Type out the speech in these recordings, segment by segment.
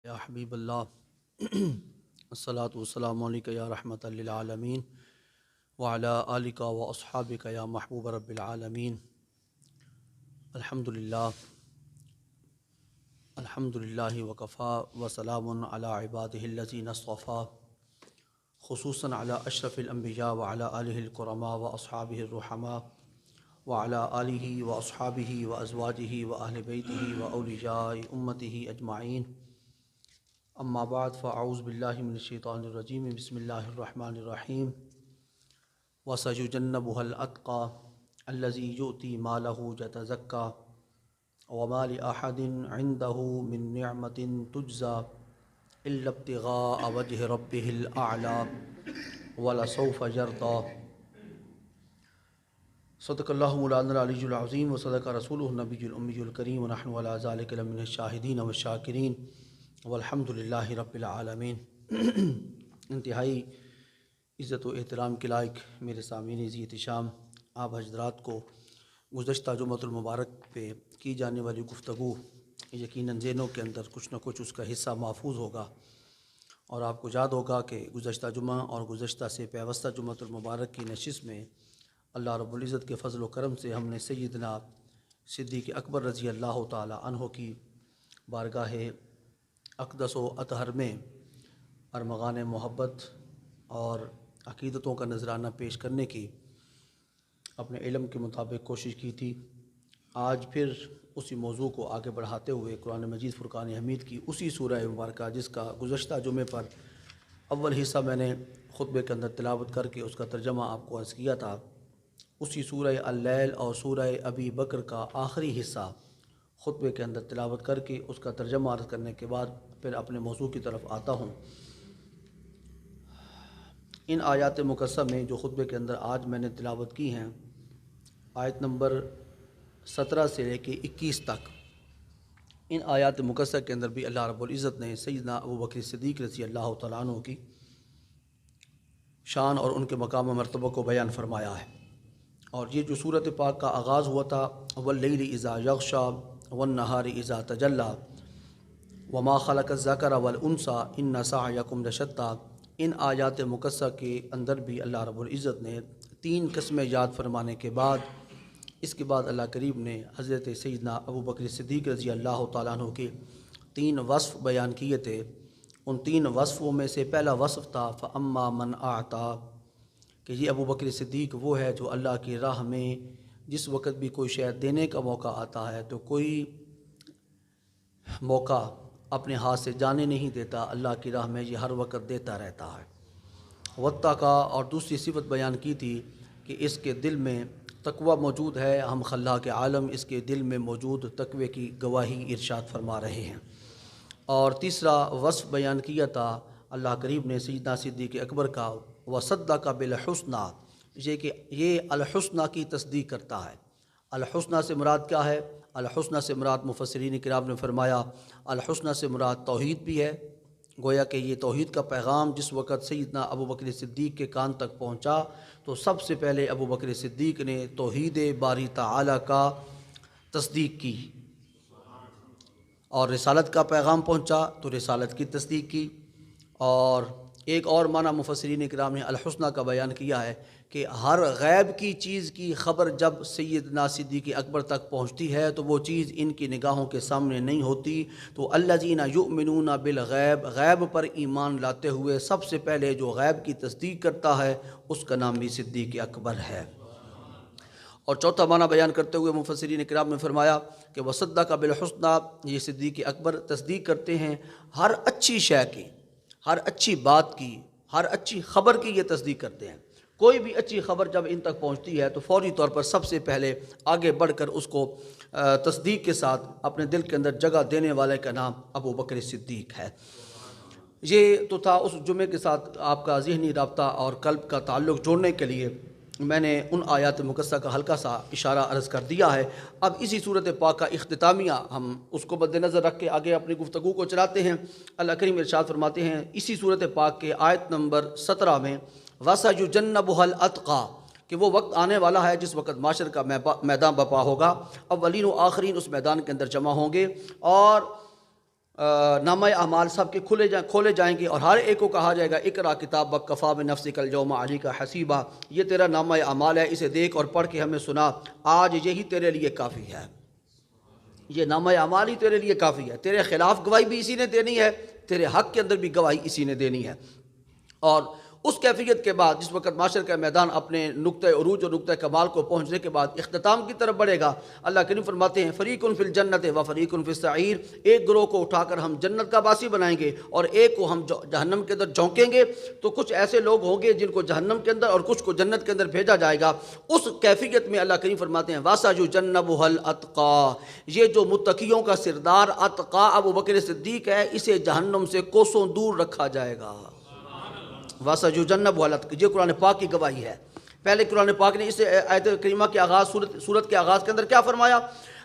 یا حبیب اللہ الصلاۃ والسلام علیک یا رحمۃ للعالمین وعلی آلک و اصحابک یا محبوب رب العالمین۔ الحمد للہ وکفا وسلام علی عبادہ الذین اصطفیٰ، خصوصاً علی اشرف الانبیاء وعلی آلہ الکرماء و اصحابہ الرحماء وعلی آلہ و اصحابہ و ازواجہ و اہل بیتہ و اولیاء امتہ اجمعین۔ اما بعد فاعوذ باللہ من الشیطان الرجیم، بسم اللہ الرحمن الرحیم۔ وسیجنبها الاتقى الذی یؤتی مالہ یتزکیٰ وما لأحد عنده من نعمت تجزى الا ابتغاء وجہ ربہ الاعلی ولسوف یرضی۔ صدق اللہ مولانا العلی العظیم وصدق رسولہ النبی الأمی الکریم ونحن علی ذلک لمن الشاہدین والشاکرین والحمد للہ رب العالمین۔ انتہائی عزت و احترام کے لائق میرے سامعین ذی احتشام، آپ حضرات کو گزشتہ جمعۃ المبارک پہ کی جانے والی گفتگو یقیناً ذہنوں کے اندر کچھ نہ کچھ اس کا حصہ محفوظ ہوگا، اور آپ کو یاد ہوگا کہ گزشتہ جمعہ اور گزشتہ سے پیوستہ جمعۃ المبارک کی نشست میں اللہ رب العزت کے فضل و کرم سے ہم نے سیدنا صدیق اکبر رضی اللہ تعالی عنہ کی بارگاہ اقدس و اطہر میں ارمغان محبت اور عقیدتوں کا نذرانہ پیش کرنے کی اپنے علم کے مطابق کوشش کی تھی۔ آج پھر اسی موضوع کو آگے بڑھاتے ہوئے قرآن مجید فرقان حمید کی اسی سورہ مبارکہ جس کا گزشتہ جمعے پر اول حصہ میں نے خطبے کے اندر تلاوت کر کے اس کا ترجمہ آپ کو عرض کیا تھا، اسی سورہ اللیل اور سورہ ابی بکر کا آخری حصہ خطبے کے اندر تلاوت کر کے اس کا ترجمہ عرض کرنے کے بعد پھر اپنے موضوع کی طرف آتا ہوں۔ ان آیات مقدسہ میں جو خطبے کے اندر آج میں نے تلاوت کی ہیں، آیت نمبر 17 سے لے کے 21 تک، ان آیات مقدسہ کے اندر بھی اللہ رب العزت نے سیدنا ابوبکر صدیق رضی اللہ تعالیٰ عنہ کی شان اور ان کے مقام و مرتبہ کو بیان فرمایا ہے۔ اور یہ جو سورۃ پاک کا آغاز ہوا تھا، واللیل اذا یغشی والنہار اذا تجلی وما خلق الذکر والانثی ان سعیکم لشتی، ان آیات مقدسہ کے اندر بھی اللہ رب العزت نے 3 قسمیں یاد فرمانے کے بعد اس کے بعد اللہ کریم نے حضرت سیدنا ابوبکر صدیق رضی اللہ تعالیٰ عنہ کے 3 وصف بیان کیے تھے۔ ان 3 وصفوں میں سے پہلا وصف تھا فاما من اعطی، کہ یہ ابوبکر صدیق وہ ہے جو اللہ کی راہ میں جس وقت بھی کوئی شے دینے کا موقع آتا ہے تو کوئی موقع اپنے ہاتھ سے جانے نہیں دیتا، اللہ کی راہ میں یہ ہر وقت دیتا رہتا ہے۔ واتقی، اور دوسری صفت بیان کی تھی کہ اس کے دل میں تقوی موجود ہے، ہم خلاق عالم اس کے دل میں موجود تقوی کی گواہی ارشاد فرما رہے ہیں۔ اور تیسرا وصف بیان کیا تھا اللہ کریم نے سیدنا صدیق اکبر کا، وصدق بالحسنی، یہ کہ یہ الحسنی کی تصدیق کرتا ہے۔ الحسنی سے مراد کیا ہے؟ الحسنی سے مراد مفسرین کرام نے فرمایا الحسنی سے مراد توحید بھی ہے، گویا کہ یہ توحید کا پیغام جس وقت سیدنا ابوبکر صدیق کے کان تک پہنچا تو سب سے پہلے ابوبکر صدیق نے توحید باری تعالیٰ کا تصدیق کی، اور رسالت کا پیغام پہنچا تو رسالت کی تصدیق کی۔ اور ایک اور معنی مفسرین کرام نے الحسنی کا بیان کیا ہے کہ ہر غیب کی چیز کی خبر جب سیدنا صدیق اکبر تک پہنچتی ہے تو وہ چیز ان کی نگاہوں کے سامنے نہیں ہوتی، تو الذین یؤمنون بالغیب، غیب پر ایمان لاتے ہوئے سب سے پہلے جو غیب کی تصدیق کرتا ہے اس کا نام بھی صدیق اکبر ہے۔ اور چوتھا معنی بیان کرتے ہوئے مفسرین کرام نے فرمایا کہ وصدق بالحسنی، یہ صدیق اکبر تصدیق کرتے ہیں ہر اچھی شے کی، ہر اچھی بات کی، ہر اچھی خبر کی یہ تصدیق کرتے ہیں۔ کوئی بھی اچھی خبر جب ان تک پہنچتی ہے تو فوری طور پر سب سے پہلے آگے بڑھ کر اس کو تصدیق کے ساتھ اپنے دل کے اندر جگہ دینے والے کا نام ابوبکر صدیق ہے۔ یہ تو تھا اس جمعے کے ساتھ آپ کا ذہنی رابطہ اور قلب کا تعلق جوڑنے کے لیے میں نے ان آیات مقدسہ کا ہلکا سا اشارہ عرض کر دیا ہے۔ اب اسی صورت پاک کا اختتامیہ ہم اس کو مد نظر رکھ کے آگے اپنی گفتگو کو چلاتے ہیں۔ اللہ کریم ارشاد فرماتے ہیں اسی صورت پاک کے آیت نمبر 17 میں وَسَيُجَنَّبُهَا الْأَتْقَى، کہ وہ وقت آنے والا ہے جس وقت معاشر کا میدان بپا ہوگا، اولین و آخرین اس میدان کے اندر جمع ہوں گے، اور نامہ اعمال سب کے کھولے جائیں گے اور ہر ایک کو کہا جائے گا اقرا کتابک کفی بنفسک اليوم علیک حسیبا، یہ تیرا نامہ اعمال ہے، اسے دیکھ اور پڑھ کے ہمیں سنا، آج یہی تیرے لیے کافی ہے، یہ نامہ اعمال ہی تیرے لیے کافی ہے، تیرے خلاف گواہی بھی اسی نے دینی ہے، تیرے حق کے اندر بھی گواہی اسی نے دینی ہے۔ اور اس کیفیت کے بعد جس وقت معاشر کا میدان اپنے نقطۂ عروج اور نقطۂ کمال کو پہنچنے کے بعد اختتام کی طرف بڑھے گا، اللہ کریم فرماتے ہیں فریقٌ فی الجنت و فریقٌ فی السعیر، ایک گروہ کو اٹھا کر ہم جنت کا باسی بنائیں گے اور ایک کو ہم جہنم کے اندر جھونکیں گے، تو کچھ ایسے لوگ ہوں گے جن کو جہنم کے اندر اور کچھ کو جنت کے اندر بھیجا جائے گا۔ اس کیفیت میں اللہ کریم فرماتے ہیں وَسَيُجَنَّبُهَا الْأَتْقَى، یہ جو متقیوں کا سردار اتقا ابو بکر صدیق ہے، اسے جہنم سے کوسوں دور رکھا جائے گا۔ وَسَيُجَنَّبُهَا الْأَتْقَى، یہ قرآن پاک کی گواہی ہے۔ پہلے قرآن پاک نے اس آیت کریمہ کے آغاز سورت کے آغاز کے اندر کیا فرمایا؟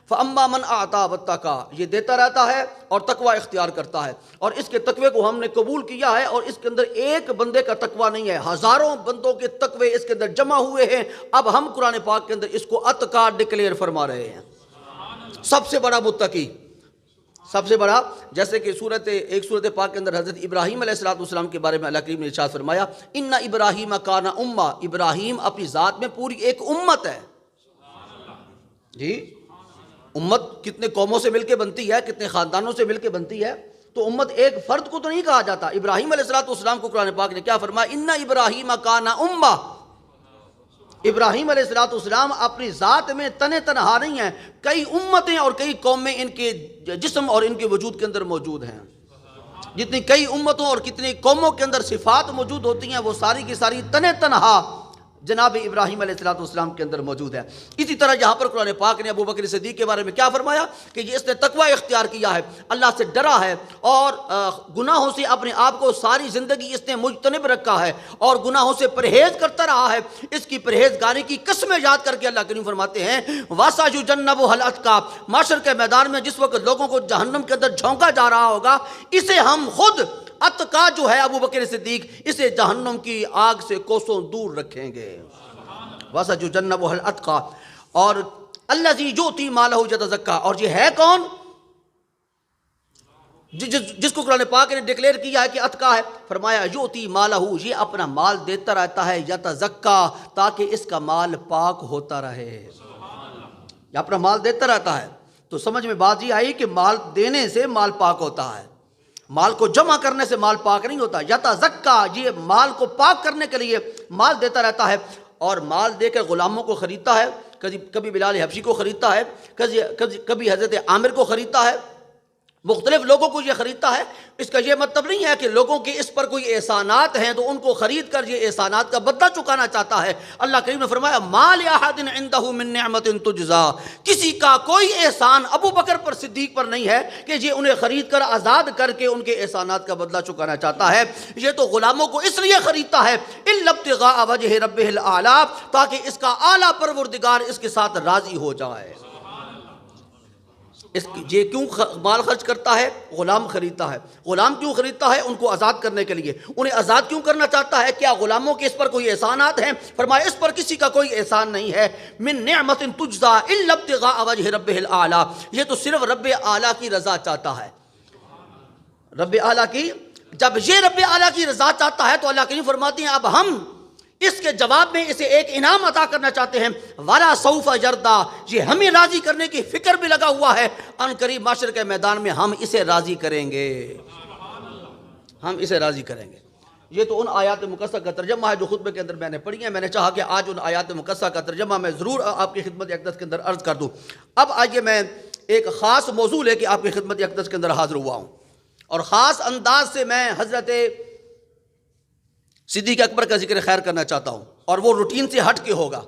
فَأَمَّا مَنْ أَعْطَىٰ وَاتَّقَىٰ، یہ دیتا رہتا ہے اور تقوی اختیار کرتا ہے، اور اس کے تقوی کو ہم نے قبول کیا ہے، اور اس کے اندر ایک بندے کا تقوی نہیں ہے، ہزاروں بندوں کے تقوی اس کے اندر جمع ہوئے ہیں۔ اب ہم قرآن پاک کے اندر اس کو اتقا ڈکلیئر فرما رہے ہیں، سب سے بڑا متقی، سب سے بڑا، جیسے کہ ایک صورت پاک کے اندر حضرت ابراہیم علیہ السلام کے بارے میں اللہ کریم نے ارشاد فرمایا ان ابراہیم کان امہ، ابراہیم اپنی ذات میں پوری ایک امت ہے۔ جی، امت کتنے قوموں سے مل کے بنتی ہے، کتنے خاندانوں سے مل کے بنتی ہے، تو امت ایک فرد کو تو نہیں کہا جاتا۔ ابراہیم علیہ السلام کو قرآن پاک نے کیا فرمایا؟ ان ابراہیم کان امہ، ابراہیم علیہ السلام اپنی ذات میں تنہا نہیں ہیں، کئی امتیں اور کئی قومیں ان کے جسم اور ان کے وجود کے اندر موجود ہیں۔ جتنی کئی امتوں اور کتنی قوموں کے اندر صفات موجود ہوتی ہیں، وہ ساری کی ساری تنہا جناب ابراہیم علیہ السلام کے اندر موجود ہے۔ اسی طرح یہاں پر قرآن پاک نے ابو بکر صدیق کے بارے میں کیا فرمایا کہ یہ اس نے تقوی اختیار کیا ہے، اللہ سے ڈرا ہے، اور گناہوں سے اپنے آپ کو ساری زندگی اس نے مجتنب رکھا ہے اور گناہوں سے پرہیز کرتا رہا ہے۔ اس کی پرہیزگاری کی قسمیں یاد کر کے اللہ کریم فرماتے ہیں وَسَيُجَنَّبُهَا الْأَتْقَى، معاشر کے میدان میں جس وقت لوگوں کو جہنم کے اندر جھونکا جا رہا ہوگا، اسے ہم خود اتقا جو ہے ابو بکر صدیق، اسے جہنم کی آگ سے کوسوں دور رکھیں گے۔ وَسَيُجَنَّبُهَا الْأَتْقَى، اور الَّذِي يُؤْتِي مَالَهُ يَتَزَكَّىٰ، اور یہ ہے کون؟ جس کو قرآن پاک نے ڈکلیئر کیا ہے کہ اتقا ہے، فرمایا یؤتی مالہ، یہ اپنا مال دیتا رہتا ہے، یتزکیٰ، تاکہ اس کا مال پاک ہوتا رہے۔ یہ اپنا مال دیتا رہتا ہے، تو سمجھ میں بات یہ آئی کہ مال دینے سے مال پاک ہوتا ہے، مال کو جمع کرنے سے مال پاک نہیں ہوتا۔ یتزکیٰ، یہ مال کو پاک کرنے کے لیے مال دیتا رہتا ہے، اور مال دے کر غلاموں کو خریدتا ہے، کبھی بلال حبشی کو خریدتا ہے، کبھی حضرت عامر کو خریدتا ہے، مختلف لوگوں کو یہ خریدتا ہے۔ اس کا یہ مطلب نہیں ہے کہ لوگوں کے اس پر کوئی احسانات ہیں تو ان کو خرید کر یہ احسانات کا بدلہ چکانا چاہتا ہے۔ اللہ کریم نے فرمایا ما لأحد عنده من نعمت تجزا، کسی کا کوئی احسان ابو بکر پر صدیق پر نہیں ہے کہ یہ انہیں خرید کر آزاد کر کے ان کے احسانات کا بدلہ چکانا چاہتا ہے۔ یہ تو غلاموں کو اس لیے خریدتا ہے الا ابتغاء وجہ ربہ الاعلی، تاکہ اس کا اعلیٰ پروردگار اس کے ساتھ راضی ہو جائے۔ یہ کیوں مال خرچ کرتا ہے؟ غلام خریدتا ہے۔ غلام کیوں خریدتا ہے؟ ان کو آزاد کرنے کے لیے۔ انہیں آزاد کیوں کرنا چاہتا ہے؟ کیا غلاموں کے اس پر کوئی احسانات ہیں؟ فرمایا اس پر کسی کا کوئی احسان نہیں ہے۔ من نعمت تجزا الا ابتغاء وجہ ربہ الاعلی، یہ تو صرف رب اعلیٰ کی رضا چاہتا ہے۔ رب اعلیٰ کی، جب یہ رب اعلیٰ کی رضا چاہتا ہے تو اللہ کریم فرماتے ہیں اب ہم اس کے جواب میں اسے ایک انعام عطا کرنا چاہتے ہیں، وَلَا سَوْفَ يَرْضَىٰ، یہ ہمیں راضی کرنے کی فکر بھی لگا ہوا ہے، ان قریب معاشر کے میدان میں ہم اسے راضی کریں گے، ہم اسے راضی کریں گے۔ یہ تو ان آیات مقدسہ کا ترجمہ ہے جو خطبے کے اندر میں نے پڑھی ہیں۔ میں نے چاہا کہ آج ان آیات مقدسہ کا ترجمہ میں ضرور آپ کی خدمت اقدس کے اندر عرض کر دوں۔ اب آئیے میں ایک خاص موضوع لے کے آپ کی خدمت اقدس کے اندر حاضر ہوا ہوں، اور خاص انداز سے میں حضرت صدیق اکبر کا ذکر خیر کرنا چاہتا ہوں، اور وہ روٹین سے ہٹ کے ہوگا۔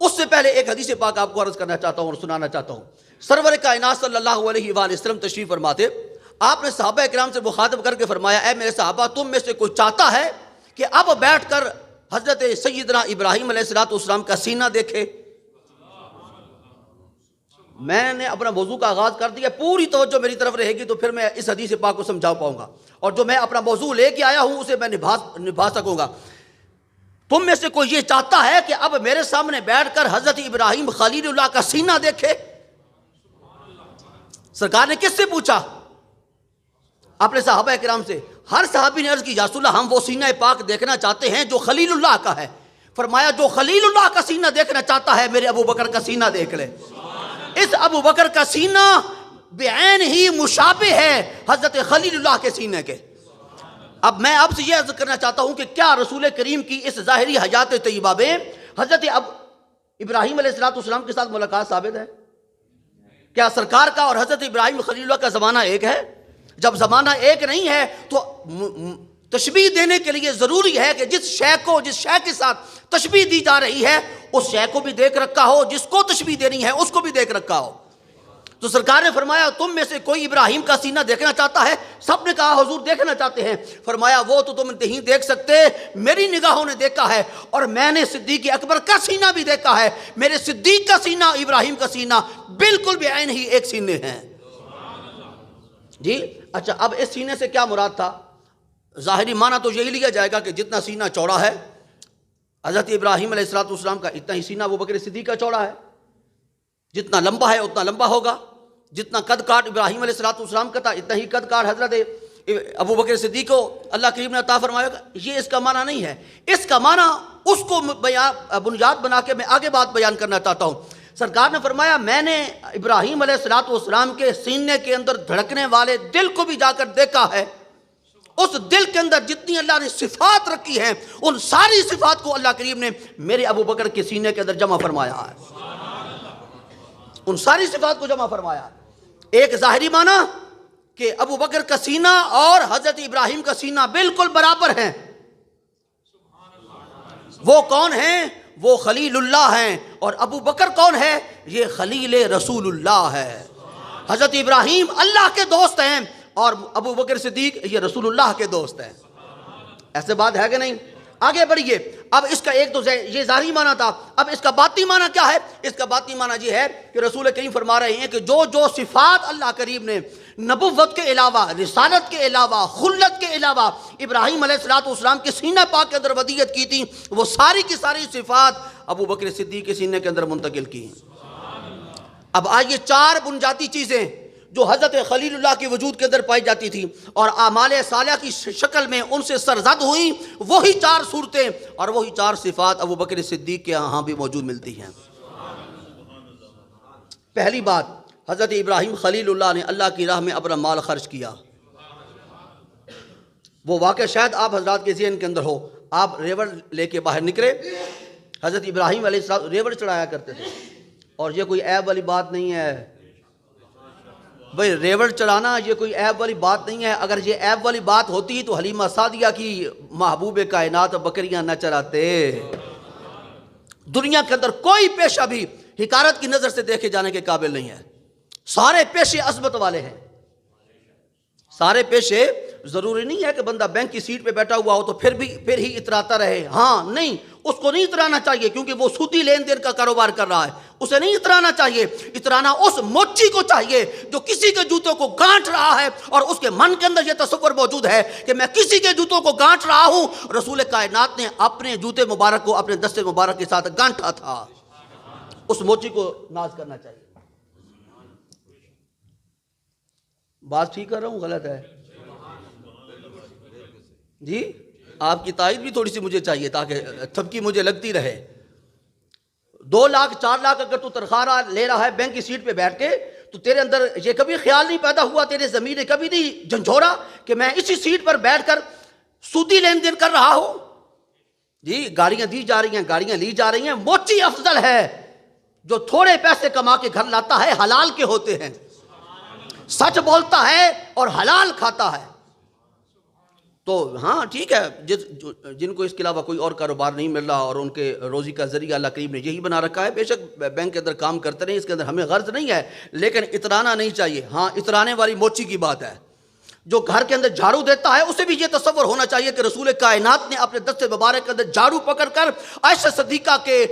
اس سے پہلے ایک حدیث پاک آپ کو عرض کرنا چاہتا ہوں اور سنانا چاہتا ہوں۔ سرور کائنات صلی اللہ علیہ وآلہ وسلم تشریف فرماتے، آپ نے صحابہ کرام سے مخاطب کر کے فرمایا اے میرے صحابہ، تم میں سے کوئی چاہتا ہے کہ اب بیٹھ کر حضرت سیدنا ابراہیم علیہ السلام کا سینہ دیکھے؟ میں نے اپنا موضوع کا آغاز کر دیا، پوری توجہ میری طرف رہے گی تو پھر میں اس حدیث پاک کو سمجھا پاؤں گا، اور جو میں اپنا موضوع لے کے آیا ہوں اسے میں نبھا سکوں گا۔ تم میں سے کوئی یہ چاہتا ہے کہ اب میرے سامنے بیٹھ کر حضرت ابراہیم خلیل اللہ کا سینہ دیکھے؟ سرکار نے کس سے پوچھا؟ آپ نے صحابہ کرام سے، ہر صحابی نے عرض کی یا رسول اللہ ہم وہ سینہ پاک دیکھنا چاہتے ہیں جو خلیل اللہ کا ہے. فرمایا جو خلیل اللہ کا سینہ دیکھنا چاہتا ہے میرے ابو بکر کا سینہ دیکھ لے. اس ابو بکر کا سینہ بعین ہی مشابہ ہے حضرت خلیل اللہ کے سینے کے. اب میں آپ سے یہ عرض کرنا چاہتا ہوں کہ کیا رسول کریم کی اس ظاہری حیات طیبہ میں حضرت ابراہیم علیہ السلام کے ساتھ ملاقات ثابت ہے؟ کیا سرکار کا اور حضرت ابراہیم خلیل اللہ کا زمانہ ایک ہے؟ جب زمانہ ایک نہیں ہے تو تشبیہ دینے کے لیے ضروری ہے کہ جس شے کے ساتھ تشبیہ دی جا رہی ہے اس شے کو بھی دیکھ رکھا ہو، جس کو تشبیہ دینی ہے اس کو بھی دیکھ رکھا ہو. تو سرکار نے فرمایا تم میں سے کوئی ابراہیم کا سینہ دیکھنا چاہتا ہے؟ سب نے کہا حضور دیکھنا چاہتے ہیں. فرمایا وہ تو تم نہیں دیکھ سکتے، میری نگاہوں نے دیکھا ہے، اور میں نے صدیق اکبر کا سینہ بھی دیکھا ہے. میرے صدیق کا سینہ ابراہیم کا سینہ بالکل بعین ہی ایک سینے ہیں. جی اچھا، اب اس سینے سے کیا مراد تھا؟ ظاہری معنی تو یہی لیا جائے گا کہ جتنا سینہ چوڑا ہے حضرت ابراہیم علیہ السلام کا اتنا ہی سینہ ابو بکر صدیق کا چوڑا ہے. جتنا لمبا ہے اتنا لمبا ہوگا. جتنا قد کاٹ ابراہیم علیہ السلام کا تھا اتنا ہی قد کاٹ حضرت ابو بکر صدیق کو اللہ کریم نے عطا فرمایا گا. یہ اس کا معنی نہیں ہے. اس کا معنی اس کو بنیاد بنا کے میں آگے بات بیان کرنا چاہتا ہوں. سرکار نے فرمایا میں نے ابراہیم علیہ السلام کے سینے کے اندر دھڑکنے والے دل کو بھی جا کر دیکھا ہے. اس دل کے اندر جتنی اللہ نے صفات رکھی ہیں ان ساری صفات کو اللہ کریم نے میرے ابو بکر کے سینے کے اندر جمع فرمایا ہے. ان ساری صفات کو جمع فرمایا. ایک ظاہری معنی کہ ابو بکر کا سینہ اور حضرت ابراہیم کا سینہ بالکل برابر ہیں. وہ کون ہیں؟ وہ خلیل اللہ ہیں. اور ابو بکر کون ہے؟ یہ خلیل رسول اللہ ہے. حضرت ابراہیم اللہ کے دوست ہیں اور ابو بکر صدیق یہ رسول اللہ کے دوست ہیں. ایسے بات ہے کہ نہیں؟ آگے بڑھیے. اب اس کا ایک تو یہ ظاہری معنی تھا. اب اس کا باطنی معنی کیا ہے؟ اس کا باطنی معنی یہ ہے کہ رسول کریم فرما رہے ہیں کہ جو صفات اللہ کریم نے نبوت کے علاوہ، رسالت کے علاوہ، خلت کے علاوہ ابراہیم علیہ السلام کے سینہ پاک کے اندر ودیت کی تھی وہ ساری کی ساری صفات ابو بکر صدیق کے سینے کے اندر منتقل کی ہیں. اب آئیے چار بنیادی چیزیں جو حضرت خلیل اللہ کے وجود کے اندر پائی جاتی تھی اور اعمال صالحہ کی شکل میں ان سے سرزد ہوئیں، وہی چار صورتیں اور وہی چار صفات ابو بکر صدیق کے ہاں بھی موجود ملتی ہیں. پہلی بات، حضرت ابراہیم خلیل اللہ نے اللہ کی راہ میں اپنا مال خرچ کیا. وہ واقعہ شاید آپ حضرات کے ذہن کے اندر ہو. آپ ریوڑ لے کے باہر نکلے. حضرت ابراہیم علیہ السلام ریوڑ چڑھایا کرتے تھے. اور یہ کوئی عیب والی بات نہیں ہے بھئی، ریوڑ چڑھانا یہ کوئی عیب والی بات نہیں ہے. اگر یہ عیب والی بات ہوتی تو حلیمہ سعدیہ کی محبوب کائنات بکریاں نہ چراتے. دنیا کے اندر کوئی پیشہ بھی حقارت کی نظر سے دیکھے جانے کے قابل نہیں ہے. سارے پیشے عظمت والے ہیں. سارے پیشے ضروری نہیں ہے کہ بندہ بینک کی سیٹ پہ بیٹھا ہوا ہو تو پھر ہی اتراتا رہے. ہاں نہیں، اس کو نہیں اترانا چاہیے کیونکہ وہ سودی لین دین کا کاروبار کر رہا ہے. اسے نہیں اترانا چاہیے. اترانا اس موچی کو چاہیے جو کسی کے جوتوں کو گانٹ رہا ہے اور اس کے من کے اندر یہ تصور موجود ہے کہ میں کسی کے جوتوں کو گانٹ رہا ہوں. رسول کائنات نے اپنے جوتے مبارک کو اپنے دست مبارک کے ساتھ گانٹا تھا. اس موچی کو ناز کرنا چاہیے. بات ٹھیک کر رہا ہوں غلط ہے؟ جی آپ کی تائید بھی تھوڑی سی مجھے چاہیے تاکہ تھپکی مجھے لگتی رہے. 2 لاکھ 4 لاکھ اگر تو تنخواہ لے رہا ہے بینک کی سیٹ پہ بیٹھ کے تو تیرے اندر یہ کبھی خیال نہیں پیدا ہوا، تیرے ضمیر نے کبھی نہیں جھنجھوڑا کہ میں اسی سیٹ پر بیٹھ کر سودی لین دین کر رہا ہوں؟ جی گاڑیاں دی جا رہی ہیں، گاڑیاں لی جا رہی ہیں. موچی افضل ہے جو تھوڑے پیسے کما کے گھر لاتا ہے، حلال کے ہوتے ہیں، سچ بولتا ہے اور حلال کھاتا ہے. تو ہاں ٹھیک ہے، جن کو اس کے علاوہ کوئی اور کاروبار نہیں مل رہا اور ان کے روزی کا ذریعہ اللہ کریم نے یہی بنا رکھا ہے، بے شک بینک کے اندر کام کرتے رہیں، اس کے اندر ہمیں غرض نہیں ہے، لیکن اترانا نہیں چاہیے. ہاں اترانے والی موچی کی بات ہے. جو گھر کے اندر جھاڑو دیتا ہے اسے بھی یہ تصور ہونا چاہیے کہ رسول کائنات نے اپنے دست مبارک کے اندر جھاڑو پکڑ کر عائشہ صدیقہ کے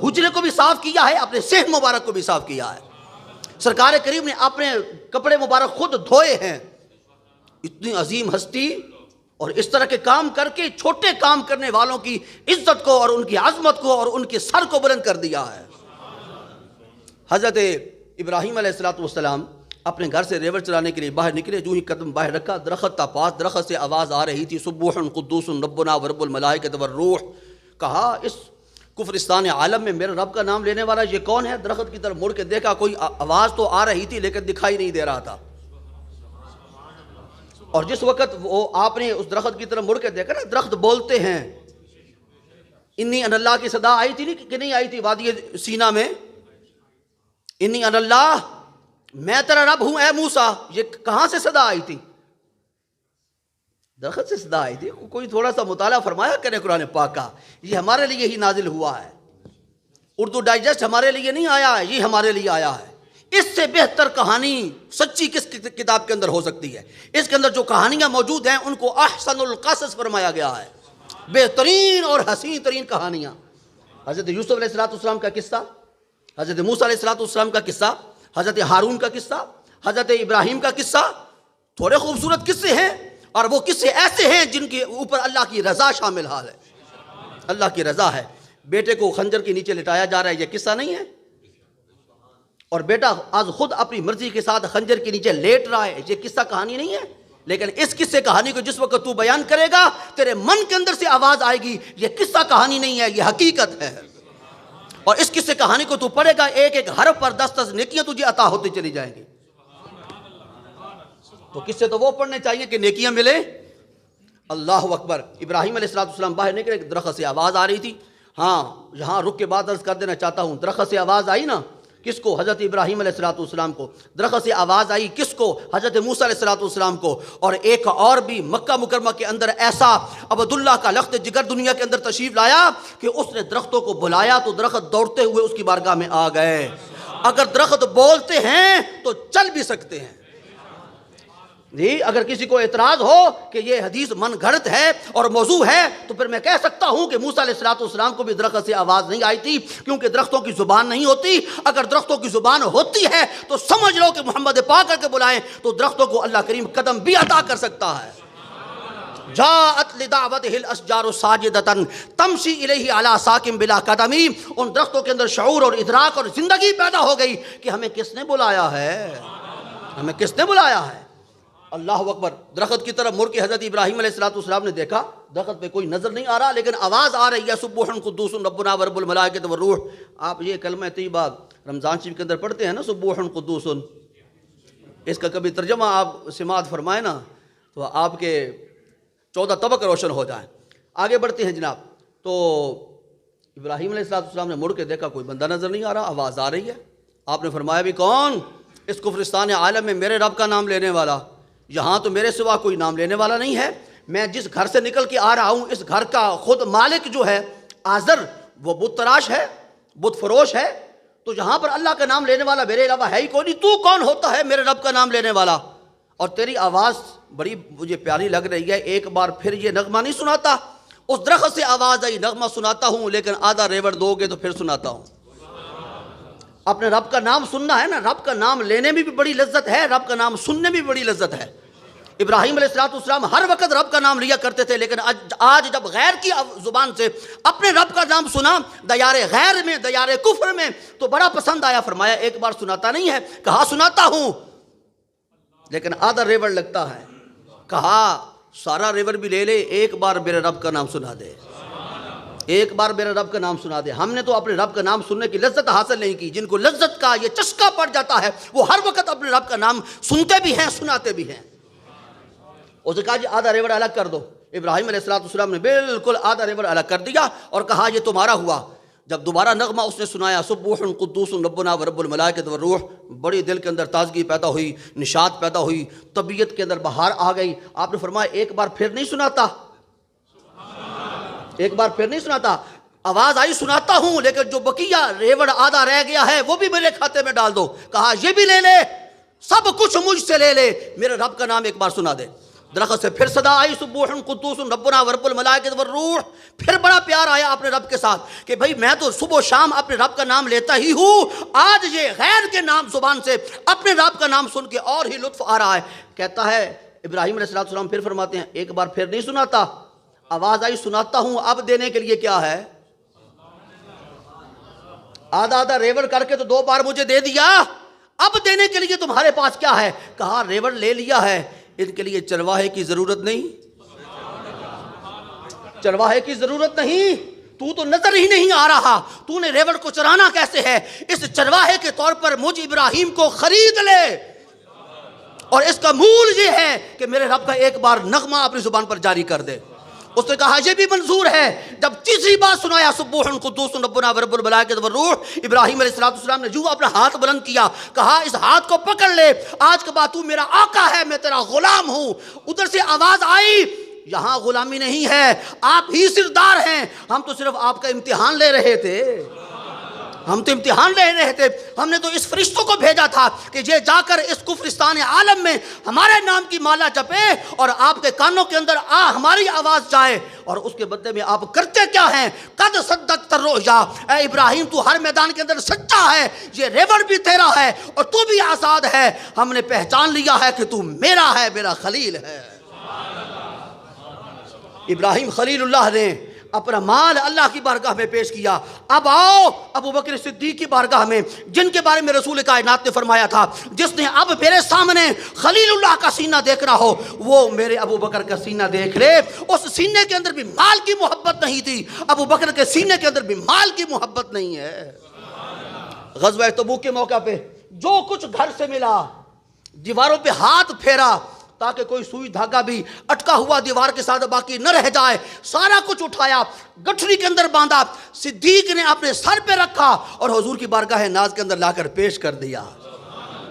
حجرے کو بھی صاف کیا ہے، اپنے صحن مبارک کو بھی صاف کیا ہے. سرکار کریم نے اپنے کپڑے مبارک خود دھوئے ہیں. اتنی عظیم ہستی اور اس طرح کے کام کر کے چھوٹے کام کرنے والوں کی عزت کو اور ان کی عظمت کو اور ان کے سر کو بلند کر دیا ہے. حضرت ابراہیم علیہ السلام اپنے گھر سے ریوڑ چلانے کے لیے باہر نکلے، جو ہی قدم باہر رکھا درخت تھا پاس، درخت سے آواز آ رہی تھی سبوح قدوس ربنا ورب الملائکۃ والروح۔ کہا اس کفرستان عالم میں میرے رب کا نام لینے والا یہ کون ہے؟ درخت کی طرف مڑ کے دیکھا، کوئی آواز تو آ رہی تھی لیکن دکھائی نہیں دے رہا تھا۔ اور جس وقت وہ آپ نے اس درخت کی طرف مڑ کے دیکھا نا، درخت بولتے ہیں، انی ان اللہ کی صدا آئی تھی کہ نہیں آئی تھی وادی سینا میں؟ انی ان اللہ، میں تیرا رب ہوں اے موسیٰ، یہ کہاں سے صدا آئی تھی؟ درخت سے صدا آئی تھی۔ کوئی تھوڑا سا مطالعہ فرمایا کرے قرآن پاک کا، یہ ہمارے لیے ہی نازل ہوا ہے، اردو ڈائجسٹ ہمارے لیے نہیں آیا ہے، یہ ہمارے لیے آیا ہے۔ اس سے بہتر کہانی سچی کس کتاب کے اندر ہو سکتی ہے؟ اس کے اندر جو کہانیاں موجود ہیں ان کو احسن القصص فرمایا گیا ہے، بہترین اور حسین ترین کہانیاں۔ حضرت یوسف علیہ السلام کا قصہ، حضرت موسیٰ علیہ السلام کا قصہ، حضرت ہارون کا قصہ، حضرت ابراہیم کا قصہ، تھوڑے خوبصورت قصے ہیں، اور وہ قصے ایسے ہیں جن کے اوپر اللہ کی رضا شامل حال ہے، اللہ کی رضا ہے۔ بیٹے کو خنجر کے نیچے لٹایا جا رہا ہے، یہ قصہ نہیں ہے؟ اور بیٹا آج خود اپنی مرضی کے ساتھ خنجر کے نیچے لیٹ رہا ہے، یہ قصہ کہانی نہیں ہے؟ لیکن اس قصے کہانی کو جس وقت تو بیان کرے گا تیرے من کے اندر سے آواز آئے گی، یہ قصہ کہانی نہیں ہے، یہ حقیقت ہے۔ اور اس قصے کہانی کو تو پڑھے گا، ایک ایک حرف پر 10 نیکیاں تجھے عطا ہوتی چلی جائیں گی۔ تو قصے تو وہ پڑھنے چاہیے کہ نیکیاں ملے۔ اللہ اکبر۔ ابراہیم علیہ السلام باہر نکلے، درخت سے آواز آ رہی تھی۔ ہاں یہاں رک کے بات عرض کر دینا چاہتا ہوں، درخت سے آواز آئی نا، کس کو؟ حضرت ابراہیم علیہ السلام کو۔ درخت سے آواز آئی کس کو؟ حضرت موسیٰ علیہ السلام کو۔ اور ایک اور بھی مکہ مکرمہ کے اندر ایسا عبداللہ کا لخت جگر دنیا کے اندر تشریف لایا کہ اس نے درختوں کو بلایا تو درخت دوڑتے ہوئے اس کی بارگاہ میں آ گئے۔ اگر درخت بولتے ہیں تو چل بھی سکتے ہیں جی۔ اگر کسی کو اعتراض ہو کہ یہ حدیث من گھڑت ہے اور موضوع ہے تو پھر میں کہہ سکتا ہوں کہ موسیٰ علیہ السلام کو بھی درخت سے آواز نہیں آئی تھی، کیونکہ درختوں کی زبان نہیں ہوتی۔ اگر درختوں کی زبان ہوتی ہے تو سمجھ لو کہ محمد پاک کر کے بلائیں تو درختوں کو اللہ کریم قدم بھی عطا کر سکتا ہے۔ جاءت لدعوتہ الاشجار ساجدۃ تمشی الیہ علی ساکن بلا قدم۔ ان درختوں کے اندر شعور اور ادراک اور زندگی پیدا ہو گئی کہ ہمیں کس نے بلایا ہے، ہمیں کس نے بلایا ہے۔ اللہ اکبر۔ درخت کی طرف مڑ کے حضرت ابراہیم علیہ السلام نے دیکھا، درخت پہ کوئی نظر نہیں آ رہا لیکن آواز آ رہی ہے سبوح قدوس ربنا ورب الملائکۃ والروح۔ آپ یہ کلمہ طیبہ رمضان شریف کے اندر پڑھتے ہیں نا، سبوح قدوس، اس کا کبھی ترجمہ آپ سماعت فرمائیں نا تو آپ کے 14 طبق روشن ہو جائیں۔ آگے بڑھتے ہیں جناب۔ تو ابراہیم علیہ السلام نے مڑ کے دیکھا کوئی بندہ نظر نہیں آ رہا، آواز آ رہی ہے۔ آپ نے فرمایا بھی کون؟ اس کفرستان عالم میں میرے رب کا نام لینے والا، یہاں تو میرے سوا کوئی نام لینے والا نہیں ہے۔ میں جس گھر سے نکل کے آ رہا ہوں اس گھر کا خود مالک جو ہے آزر، وہ بت تراش ہے، بت فروش ہے، تو یہاں پر اللہ کا نام لینے والا میرے علاوہ ہے ہی کوئی نہیں۔ تو کون ہوتا ہے میرے رب کا نام لینے والا؟ اور تیری آواز بڑی مجھے پیاری لگ رہی ہے، ایک بار پھر یہ نغمہ نہیں سناتا؟ اس درخت سے آواز آئی، نغمہ سناتا ہوں لیکن آدھا ریوڑ دو گے تو پھر سناتا ہوں۔ اپنے رب کا نام سننا ہے نا، رب کا نام لینے میں بھی بڑی لذت ہے، رب کا نام سننے میں بھی بڑی لذت ہے۔ ابراہیم علیہ السلام ہر وقت رب کا نام لیا کرتے تھے، لیکن آج جب غیر کی زبان سے اپنے رب کا نام سنا دیار غیر میں، دیار کفر میں، تو بڑا پسند آیا۔ فرمایا ایک بار سناتا نہیں ہے؟ کہا سناتا ہوں لیکن آدھا ریوڑ لگتا ہے۔ کہا سارا ریوڑ بھی لے لے، ایک بار میرے رب کا نام سنا دے، ایک بار میرے رب کا نام سنا دے۔ ہم نے تو اپنے رب کا نام سننے کی لذت حاصل نہیں کی، جن کو لذت کا یہ چسکا پڑ جاتا ہے وہ ہر وقت اپنے رب کا نام سنتے بھی ہیں، سناتے بھی ہیں۔ اس نے کہا جی آدھا ریوڑ الگ کر دو۔ ابراہیم علیہ السلام نے بالکل آدھا ریوڑ الگ کر دیا اور کہا یہ تمہارا ہوا۔ جب دوبارہ نغمہ اس نے سنایا سبوح قدوس ربنا ورب الملائکۃ والروح، بڑی دل کے اندر تازگی پیدا ہوئی، نشاط پیدا ہوئی، طبیعت کے اندر بہار آ گئی۔ آپ نے فرمایا ایک بار پھر نہیں سناتا؟ ایک بار پھر نہیں سناتا؟ آواز آئی سناتا ہوں لیکن جو بقیہ ریوڑ آدھا رہ گیا ہے وہ بھی میرے کھاتے میں ڈال دو۔ کہا یہ بھی لے لے، سب کچھ مجھ سے لے لے، میرے رب کا نام ایک بار سنا دے۔ درخت سے پھر صدا آئی سبوح قدوس ربنا ورب الملائکۃ والروح۔ پھر بڑا پیار آیا اپنے رب کے ساتھ کہ بھائی میں تو صبح و شام اپنے رب کا نام لیتا ہی ہوں، آج یہ غیر کے نام زبان سے اپنے رب کا نام سن کے اور ہی لطف آ رہا ہے۔ کہتا ہے ابراہیم علیہ السلام پھر فرماتے ہیں ایک بار پھر نہیں سناتا؟ آواز آئی سناتا ہوں، اب دینے کے لیے کیا ہے؟ آدھا آدھا ریوڑ کر کے تو 2 بار مجھے دے دیا، اب دینے کے لیے تمہارے پاس کیا ہے؟ کہا ریوڑ لے لیا ہے، ان کے لیے چرواہے کی ضرورت نہیں، چرواہے کی ضرورت نہیں، تو نظر ہی نہیں آ رہا، تو نے ریوڑ کو چرانا کیسے ہے؟ اس چرواہے کے طور پر مجھ ابراہیم کو خرید لے، اور اس کا مول یہ ہے کہ میرے رب کا ایک بار نغمہ اپنی زبان پر جاری کر دے۔ اس نے کہا یہ بھی منظور ہے۔ جب تیسری بات سنایا سبوح قدوس ربنا ورب الملائکۃ والروح، ابراہیم علیہ السلام نے جو اپنا ہاتھ بلند کیا، کہا اس ہاتھ کو پکڑ لے، آج کے بعد تو میرا آقا ہے، میں تیرا غلام ہوں۔ ادھر سے آواز آئی یہاں غلامی نہیں ہے، آپ ہی سردار ہیں، ہم تو صرف آپ کا امتحان لے رہے تھے، ہم تو امتحان لے رہے تھے، ہم نے تو اس فرشتوں کو بھیجا تھا کہ یہ جا کر اس کفرستان عالم میں ہمارے نام کی مالا جپے اور آپ کے کانوں کے اندر ہماری آواز جائے، اور اس کے بدلے میں آپ کرتے کیا ہیں؟ قد صدقت الرؤیا، اے ابراہیم تو ہر میدان کے اندر سچا ہے، یہ ریوڑ بھی تیرا ہے اور تو بھی آزاد ہے، ہم نے پہچان لیا ہے کہ تو میرا ہے، میرا خلیل ہے۔ ابراہیم خلیل اللہ نے اپنا مال اللہ کی بارگاہ میں پیش کیا۔ اب آؤ ابو بکر صدیق کی بارگاہ میں، جن کے بارے میں رسول کائنات نے فرمایا تھا جس نے اب میرے سامنے خلیل اللہ کا سینہ دیکھنا ہو وہ میرے ابو بکر کا سینہ دیکھ لے۔ اس سینے کے اندر بھی مال کی محبت نہیں تھی، ابو بکر کے سینے کے اندر بھی مال کی محبت نہیں ہے۔ غزوہ تبوک کے موقع پہ جو کچھ گھر سے ملا دیواروں پہ ہاتھ پھیرا تاکہ کوئی سوئی دھاگا بھی اٹکا ہوا دیوار کے ساتھ باقی نہ رہ جائے، سارا کچھ اٹھایا، گٹھری کے اندر باندھا، صدیق نے اپنے سر پہ رکھا اور حضور کی بارگاہ ناز کے اندر لا کر پیش کر دیا۔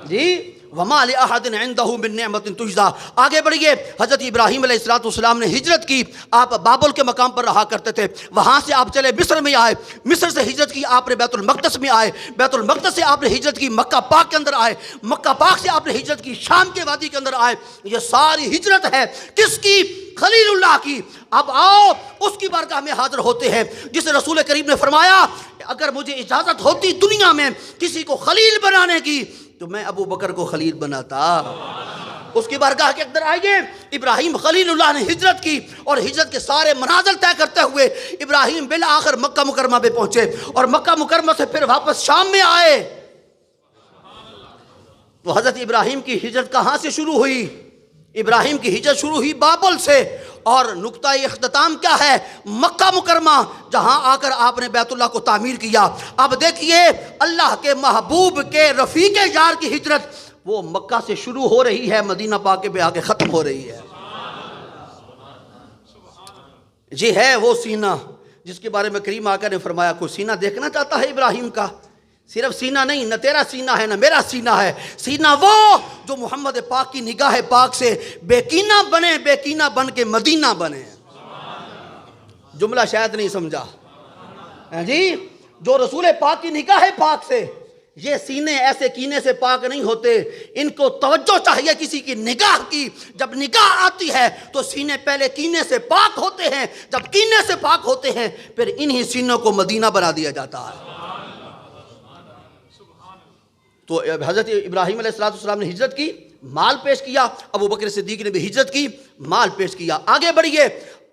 جی وَمَا لِأَحَدٍ عِنْدَهُ مِن نِعْمَةٍ تُجْزَىٰ۔ آگے بڑھئے، حضرت ابراہیم علیہ السلام نے ہجرت کی، آپ بابل کے مقام پر رہا کرتے تھے، وہاں سے آپ چلے مصر میں آئے، مصر سے ہجرت کی آپ نے بیت المقدس میں آئے، بیت المقدس سے آپ نے ہجرت کی مکہ پاک کے اندر آئے، مکہ پاک سے آپ نے ہجرت کی شام کے وادی کے اندر آئے۔ یہ ساری ہجرت ہے کس کی؟ خلیل اللہ کی۔ اب آؤ اس کی بارگاہ میں حاضر ہوتے ہیں جسے رسول کریم نے فرمایا اگر مجھے اجازت ہوتی دنیا میں کسی کو خلیل بنانے کی تو میں ابو بکر کو خلیل بناتا۔ اس کی بارگاہ کے اندر آئیے، ابراہیم خلیل اللہ نے ہجرت کی اور ہجرت کے سارے منازل طے کرتے ہوئے ابراہیم بالآخر مکہ مکرمہ پہ پہنچے اور مکہ مکرمہ سے پھر واپس شام میں آئے۔ تو حضرت ابراہیم کی ہجرت کہاں سے شروع ہوئی؟ ابراہیم کی ہجرت شروع ہوئی بابل سے، اور نقطہ اختتام کیا ہے؟ مکہ مکرمہ، جہاں آ کر آپ نے بیت اللہ کو تعمیر کیا۔ اب دیکھیے اللہ کے محبوب کے رفیق یار کی ہجرت وہ مکہ سے شروع ہو رہی ہے، مدینہ پاک پہ آ کے ختم ہو رہی ہے۔ یہ ہے وہ سینہ جس کے بارے میں کریم آقا نے فرمایا کوئی سینہ دیکھنا چاہتا ہے ابراہیم کا؟ صرف سینہ نہیں، نہ تیرا سینہ ہے نہ میرا سینہ ہے، سینہ وہ جو محمد پاک کی نگاہ پاک سے بے کینہ بنے، بے کینہ بن کے مدینہ بنے۔ جملہ شاید نہیں سمجھا جی، جو رسول پاک کی نگاہ پاک سے، یہ سینے ایسے کینے سے پاک نہیں ہوتے، ان کو توجہ چاہیے کسی کی نگاہ کی۔ جب نگاہ آتی ہے تو سینے پہلے کینے سے پاک ہوتے ہیں، جب کینے سے پاک ہوتے ہیں پھر انہی سینوں کو مدینہ بنا دیا جاتا ہے۔ تو حضرت ابراہیم علیہ السلام نے ہجرت کی، مال پیش کیا، ابو بکر صدیق نے بھی ہجرت کی، مال پیش کیا۔ آگے بڑھئے،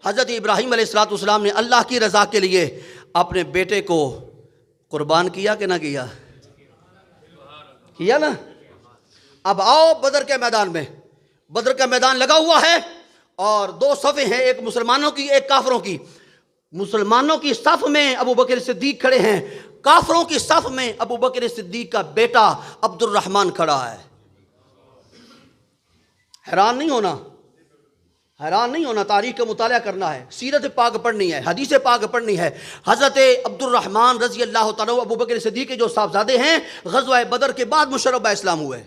حضرت ابراہیم علیہ السلام نے اللہ کی رضا کے لیے اپنے بیٹے کو قربان کیا کہ نہ کیا؟ کیا نا۔ اب آؤ بدر کے میدان میں، بدر کا میدان لگا ہوا ہے اور دو صفیں ہیں، ایک مسلمانوں کی ایک کافروں کی۔ مسلمانوں کی صف میں ابو بکر صدیق کھڑے ہیں، کافروں کی صف میں ابو بکر صدیق کا بیٹا عبد الرحمن کھڑا ہے۔ حیران نہیں ہونا، حیران نہیں ہونا، تاریخ کا مطالعہ کرنا ہے، سیرت پاک پڑھنی ہے، حدیث پاک پڑھنی ہے۔ حضرت عبد الرحمن رضی اللہ تعالیٰ ابو بکر صدیق کے جو صاحبزادے ہیں غزوہ بدر کے بعد مشرف اسلام ہوئے۔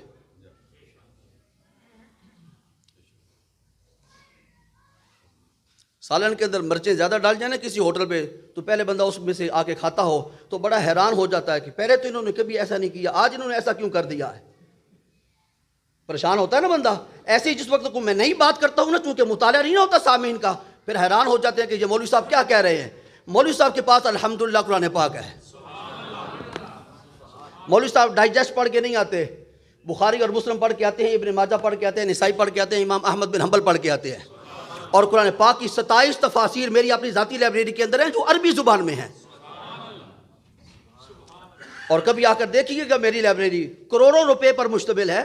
سالن کے اندر مرچیں زیادہ ڈال جائیں نا کسی ہوٹل پہ تو پہلے بندہ اس میں سے آ کے کھاتا ہو تو بڑا حیران ہو جاتا ہے کہ پہلے تو انہوں نے کبھی ایسا نہیں کیا، آج انہوں نے ایسا کیوں کر دیا ہے۔ پریشان ہوتا ہے نا بندہ۔ ایسے ہی جس وقت کو میں نئی بات کرتا ہوں نا، چونکہ مطالعہ نہیں ہوتا سامعین کا، پھر حیران ہو جاتے ہیں کہ یہ مولوی صاحب کیا کہہ رہے ہیں۔ مولوی صاحب کے پاس الحمدللہ قرآن پاک ہے۔ مولوی صاحب ڈائجسٹ پڑھ کے نہیں آتے، بخاری اور مسلم پڑھ کے آتے ہیں، ابن ماجہ پڑھ کے آتے ہیں، نسائی پڑھ کے آتے ہیں، امام احمد بن حنبل پڑھ کے آتے ہیں، اور قرآن پاک کی 27 تفاسیر میری اپنی ذاتی لائبریری کے اندر ہیں جو عربی زبان میں ہیں۔ اور کبھی آ کر دیکھیے گا میری لائبریری کروڑوں روپے پر مشتمل ہے.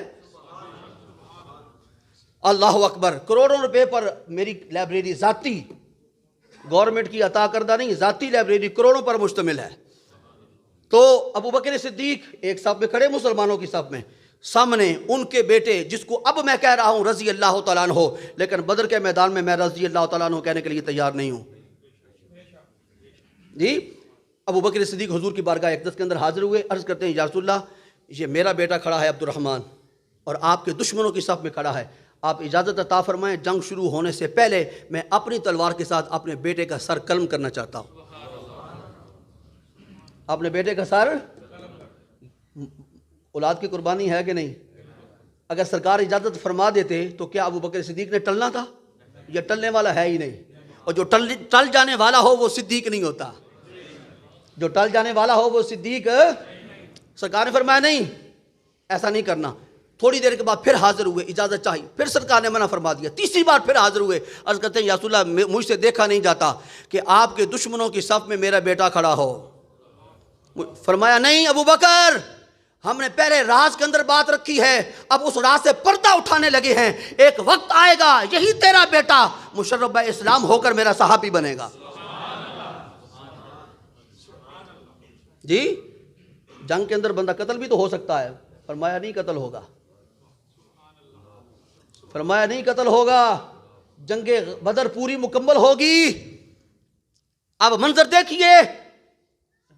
اللہ اکبر, کروڑوں روپے پر میری لائبریری ذاتی, گورنمنٹ کی عطا کردہ نہیں, ذاتی لائبریری کروڑوں پر مشتمل ہے. تو ابو بکر صدیق ایک صف میں کھڑے مسلمانوں کی صف میں, سامنے ان کے بیٹے جس کو اب میں کہہ رہا ہوں رضی اللہ تعالیٰ عنہ, لیکن بدر کے میدان میں رضی اللہ تعالیٰ عنہ کہنے کے لیے تیار نہیں ہوں. جی ابو بکر صدیق حضور کی بارگاہ اقدس کے اندر حاضر ہوئے, عرض کرتے ہیں یا رسول اللہ, یہ میرا بیٹا کھڑا ہے عبد الرحمن, اور آپ کے دشمنوں کی صف میں کھڑا ہے, آپ اجازت عطا فرمائیں, جنگ شروع ہونے سے پہلے میں اپنی تلوار کے ساتھ اپنے بیٹے کا سر قلم کرنا چاہتا ہوں. اپنے بیٹے کا سر, اولاد کی قربانی ہے کہ نہیں؟ اگر سرکار اجازت فرما دیتے تو کیا ابو بکر صدیق نے ٹلنا تھا؟ یہ ٹلنے والا ہے ہی نہیں, اور جو ٹل جانے والا ہو وہ صدیق نہیں ہوتا. جو ٹل جانے والا ہو وہ صدیق. سرکار نے فرمایا نہیں, ایسا نہیں کرنا. تھوڑی دیر کے بعد پھر حاضر ہوئے, اجازت چاہی, پھر سرکار نے منع فرما دیا. تیسری بار پھر حاضر ہوئے, عرض کرتے ہیں یا رسول اللہ مجھ سے دیکھا نہیں جاتا کہ آپ کے دشمنوں کی صف میں میرا بیٹا کھڑا ہو. فرمایا نہیں ابو بکر, ہم نے پہلے راز کے اندر بات رکھی ہے, اب اس راز سے پردہ اٹھانے لگے ہیں. ایک وقت آئے گا یہی تیرا بیٹا مشرف اسلام ہو کر میرا صحابی بنے گا. جی جنگ کے اندر بندہ قتل بھی تو ہو سکتا ہے. فرمایا نہیں قتل ہوگا, فرمایا نہیں قتل ہوگا. جنگ بدر پوری مکمل ہوگی. اب منظر دیکھیے,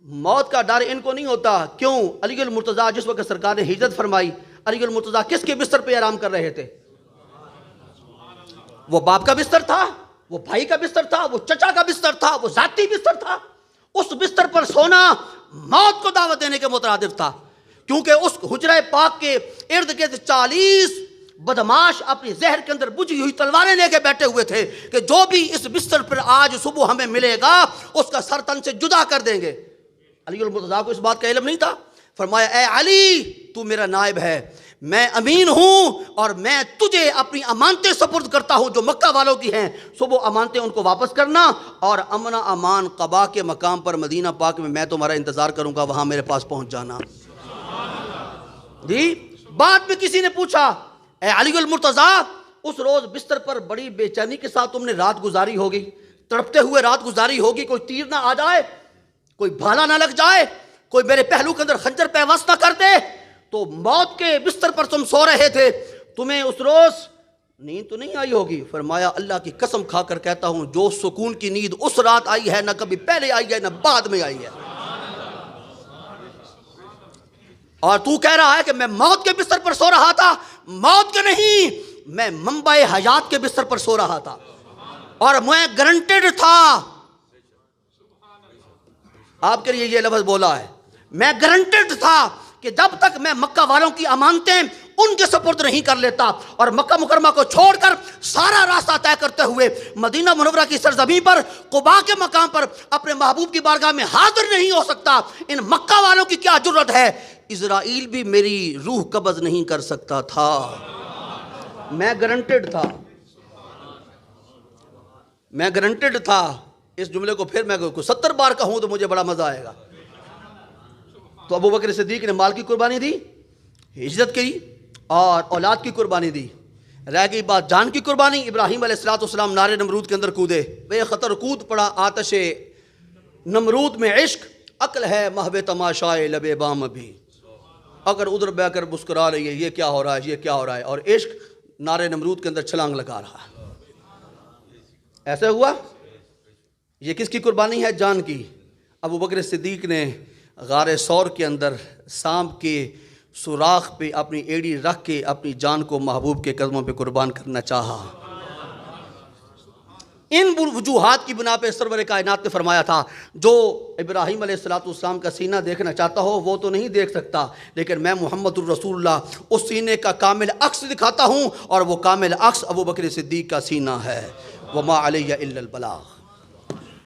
موت کا ڈر ان کو نہیں ہوتا. کیوں؟ علی المرتضیٰ جس وقت سرکار نے ہجرت فرمائی, علی المرتضیٰ کس کے بستر پہ آرام کر رہے تھے؟ وہ باپ کا بستر تھا, وہ بھائی کا بستر تھا, وہ چچا کا بستر تھا, وہ ذاتی بستر تھا. اس بستر پر سونا موت کو دعوت دینے کے مترادف تھا, کیونکہ اس حجرہ پاک کے ارد گرد 40 بدماش اپنی زہر کے اندر بجھی ہوئی تلواریں لے کے بیٹھے ہوئے تھے کہ جو بھی اس بستر پر آج صبح ہمیں ملے گا اس کا سر تن سے جدا کر دیں گے. علی المرتضیٰ کو اس بات کا علم نہیں تھا. فرمایا اے علی, تو میرا نائب ہے, میں امین ہوں, اور میں تجھے اپنی امانتیں سپرد کرتا ہوں جو مکہ والوں کی ہیں. صبح امانتیں ان کو واپس کرنا, اور امن امان قبا کے مقام پر مدینہ پاک میں تمہارا انتظار کروں گا, وہاں میرے پاس پہنچ جانا. جی بعد میں کسی نے پوچھا اے علی المرتضیٰ, اس روز بستر پر بڑی بے چینی کے ساتھ تم نے رات گزاری ہوگی, تڑپتے ہوئے رات گزاری ہوگی, کوئی تیر نہ آ جائے, کوئی بھالا نہ لگ جائے, کوئی میرے پہلو کے اندر خنجر پیوست نہ کر دے, تو موت کے بستر پر تم سو رہے تھے, تمہیں اس روز نیند تو نہیں آئی ہوگی. فرمایا اللہ کی قسم کھا کر کہتا ہوں جو سکون کی نیند اس رات آئی ہے نہ کبھی پہلے آئی ہے نہ بعد میں آئی ہے. اور تو کہہ رہا ہے کہ میں موت کے بستر پر سو رہا تھا. موت کے نہیں, میں منبع حیات کے بستر پر سو رہا تھا, اور میں گارنٹیڈ تھا. آپ کے لیے یہ لفظ بولا ہے, میں گارنٹیڈ تھا کہ جب تک میں مکہ والوں کی امانتیں ان کے سپرد نہیں کر لیتا اور مکہ مکرمہ کو چھوڑ کر سارا راستہ طے کرتے ہوئے مدینہ منورہ کی سرزمین پر قباء کے مقام پر اپنے محبوب کی بارگاہ میں حاضر نہیں ہو سکتا, ان مکہ والوں کی کیا جرت ہے. اسرائیل بھی میری روح قبض نہیں کر سکتا تھا, میں گارنٹیڈ تھا, میں گارنٹیڈ تھا. اس جملے کو پھر میں 70 بار کہوں تو مجھے بڑا مزہ آئے گا. تو ابو بکر صدیق نے مال کی قربانی دی, ہجرت کی, اور اولاد کی قربانی دی. رہ گئی بات جان کی قربانی. ابراہیم علیہ السلام نارے نمرود کے اندر کودے, بے خطر کود پڑا آتش نمرود میں عشق, عقل ہے محو تماشائے لبے بام بھی. اگر ادھر بہ کر مسکرا رہی ہے یہ کیا ہو رہا ہے, یہ کیا ہو رہا ہے, اور عشق نارے نمرود کے اندر چھلانگ لگا رہا ہے. ایسے ہوا. یہ کس کی قربانی ہے؟ جان کی. ابو بکر صدیق نے غار ثور کے اندر سانپ کے سوراخ پہ اپنی ایڑی رکھ کے اپنی جان کو محبوب کے قدموں پہ قربان کرنا چاہا. ان وجوہات کی بنا پہ سرور کائنات نے فرمایا تھا جو ابراہیم علیہ السلام کا سینہ دیکھنا چاہتا ہو وہ تو نہیں دیکھ سکتا, لیکن میں محمد الرسول اللہ اس سینے کا کامل عکس دکھاتا ہوں, اور وہ کامل عکس ابو بکر صدیق کا سینہ ہے. وما علیہ الا البلاغ.